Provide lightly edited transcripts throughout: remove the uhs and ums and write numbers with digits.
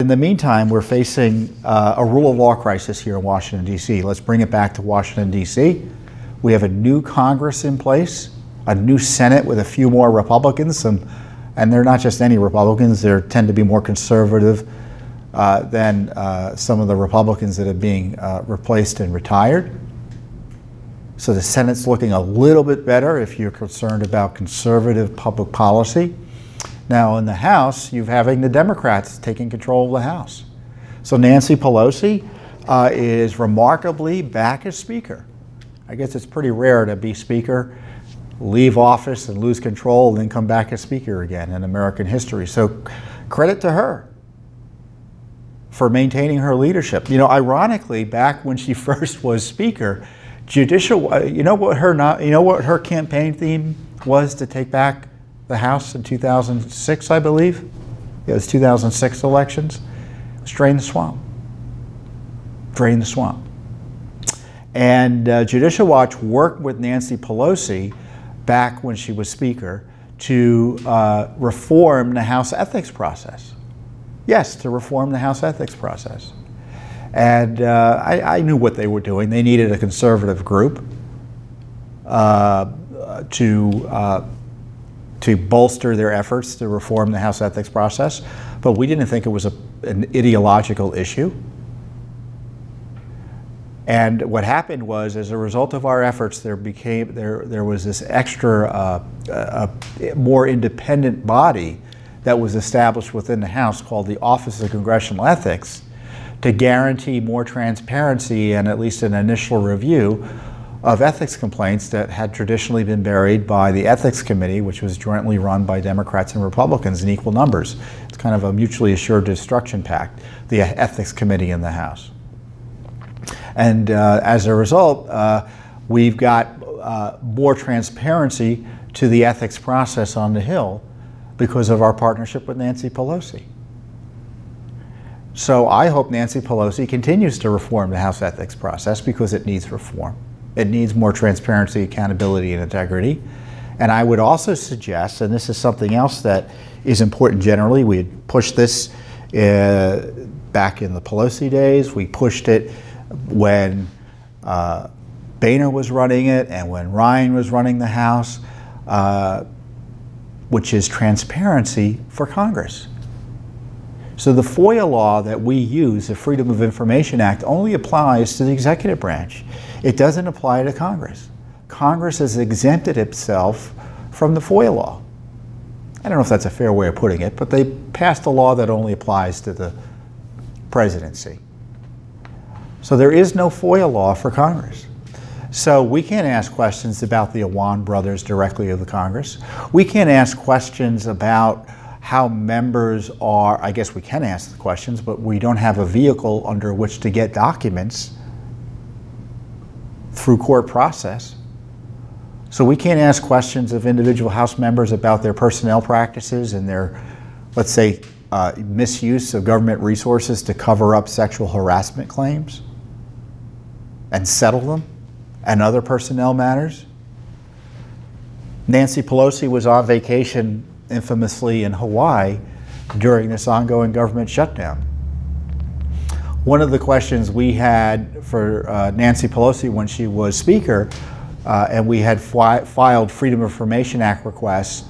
In the meantime, we're facing a rule of law crisis here in Washington, D.C. Let's bring it back to Washington, D.C. We have a new Congress in place, a new Senate with a few more Republicans, and they're not just any Republicans, they tend to be more conservative than some of the Republicans that are being replaced and retired. So the Senate's looking a little bit better if you're concerned about conservative public policy. Now in the House, you're having the Democrats taking control of the House. So Nancy Pelosi is remarkably back as Speaker. I guess it's pretty rare to be Speaker, leave office and lose control, and then come back as Speaker again in American history. So credit to her for maintaining her leadership. You know, ironically, back when she first was Speaker, Judicial, you know what her campaign theme was to take back the House in 2006, I believe? It was 2006 elections. It was drain the swamp. Drain the swamp. And Judicial Watch worked with Nancy Pelosi back when she was Speaker to reform the House ethics process. Yes, to reform the House ethics process. And I knew what they were doing. They needed a conservative group to bolster their efforts to reform the House ethics process, but we didn't think it was an ideological issue. And what happened was, as a result of our efforts, there was this extra, more independent body that was established within the House called the Office of Congressional Ethics, to guarantee more transparency and at least an initial review of ethics complaints that had traditionally been buried by the Ethics Committee, which was jointly run by Democrats and Republicans in equal numbers. It's kind of a mutually assured destruction pact, the Ethics Committee in the House. And as a result, we've got more transparency to the ethics process on the Hill because of our partnership with Nancy Pelosi. So I hope Nancy Pelosi continues to reform the House ethics process because it needs reform. It needs more transparency, accountability, and integrity. And I would also suggest, and this is something else that is important generally, we had pushed this back in the Pelosi days. We pushed it when Boehner was running it and when Ryan was running the House, which is transparency for Congress. So the FOIA law that we use, the Freedom of Information Act, only applies to the executive branch. It doesn't apply to Congress. Congress has exempted itself from the FOIA law. I don't know if that's a fair way of putting it, but they passed a law that only applies to the presidency. So there is no FOIA law for Congress. So we can't ask questions about the Awan brothers directly of the Congress. We can't ask questions about how members are, I guess we can ask the questions, but we don't have a vehicle under which to get documents through court process. So we can't ask questions of individual House members about their personnel practices and their, let's say, misuse of government resources to cover up sexual harassment claims and settle them and other personnel matters. Nancy Pelosi was on vacation infamously in Hawaii during this ongoing government shutdown. One of the questions we had for Nancy Pelosi when she was Speaker, and we had filed Freedom of Information Act requests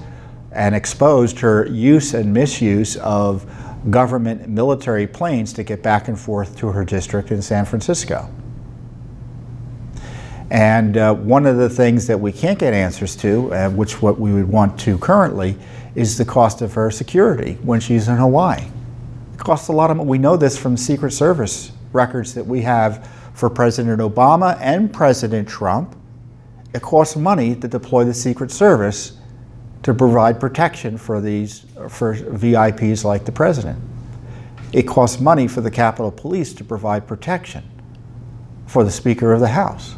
and exposed her use and misuse of government military planes to get back and forth to her district in San Francisco. And one of the things that we can't get answers to, which what we would want to currently, is the cost of her security when she's in Hawaii. It costs a lot of money. We know this from Secret Service records that we have for President Obama and President Trump. It costs money to deploy the Secret Service to provide protection for VIPs like the President. It costs money for the Capitol Police to provide protection for the Speaker of the House.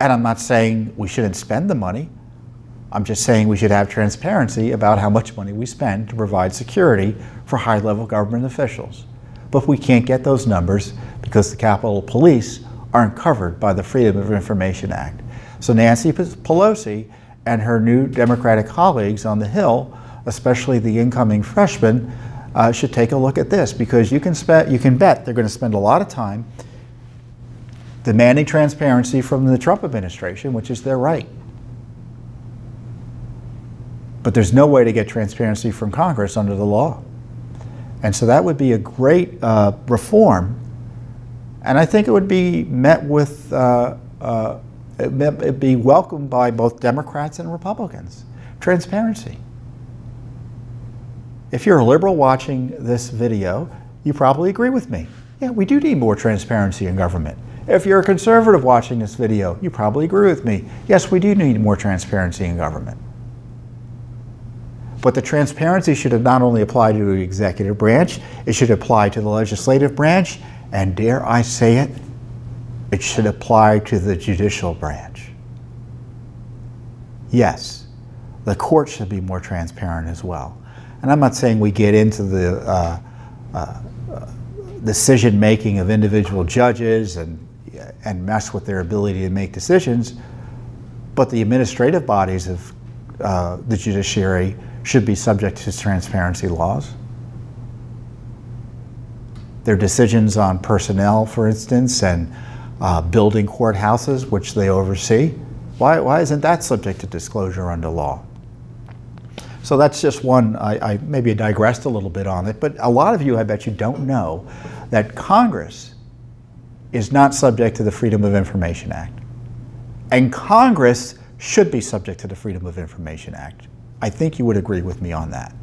And I'm not saying we shouldn't spend the money. I'm just saying we should have transparency about how much money we spend to provide security for high-level government officials. But we can't get those numbers because the Capitol Police aren't covered by the Freedom of Information Act. So Nancy Pelosi and her new Democratic colleagues on the Hill, especially the incoming freshman, should take a look at this, because you can bet they're going to spend a lot of time demanding transparency from the Trump administration, which is their right. But there's no way to get transparency from Congress under the law. And so that would be a great reform. And I think it would be met with, it'd be welcomed by both Democrats and Republicans. Transparency. If you're a liberal watching this video, you probably agree with me. Yeah, we do need more transparency in government. If you're a conservative watching this video, you probably agree with me. Yes, we do need more transparency in government. But the transparency should not only apply to the executive branch, it should apply to the legislative branch, and dare I say it, it should apply to the judicial branch. Yes, the court should be more transparent as well. And I'm not saying we get into the decision-making of individual judges and mess with their ability to make decisions, but the administrative bodies of the judiciary should be subject to transparency laws. Their decisions on personnel, for instance, and building courthouses, which they oversee, why isn't that subject to disclosure under law? So that's just one, I maybe digressed a little bit on it, but a lot of you, I bet you, don't know that Congress is not subject to the Freedom of Information Act. And Congress should be subject to the Freedom of Information Act. I think you would agree with me on that.